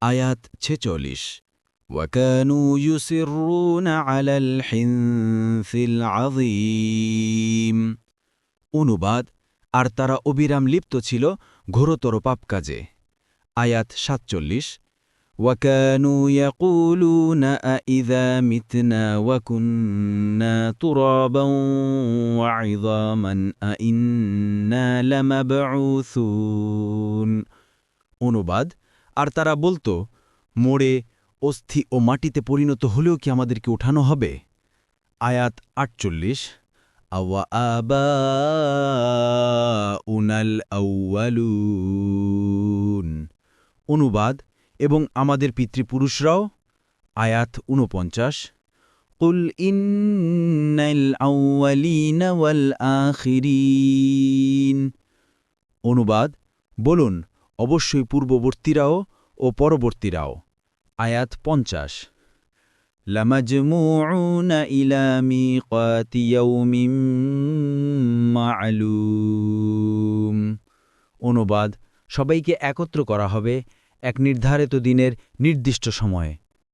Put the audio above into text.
আয়াত 46 وكانوا يصرون على الحنث العظيم অনুবাদ আর তারা অবিরাম লিপ্ত ছিল ঘোরতর পাপ কাজে আয়াত 47 وكانوا يقولون أإذا متنا وكنا ترابا وعظاما أإنا لمبعوثون অনুবাদ আর তারা বলতো মোড়ে অস্থি ও মাটিতে পরিণত হলেও কি আমাদেরকে উঠানো হবে আয়াত 48 আওয়া আবাউনাল আউয়ালুন অনুবাদ এবং আমাদের পিতৃপুরুষরাও আয়াত 49 কুল ইন্নাল আউয়ালিনা ওয়াল আখিরিন অনুবাদ বলুন অবশ্যই পূর্ববর্তীরাও ও পরবর্তীরাও আয়াত 50 লামাজমুউনা ইলা মিকাতি ইয়াউমিন মা'লুম অনুবাদ সবাইকে একত্র করা হবে এক নির্ধারিত দিনের নির্দিষ্ট সময়ে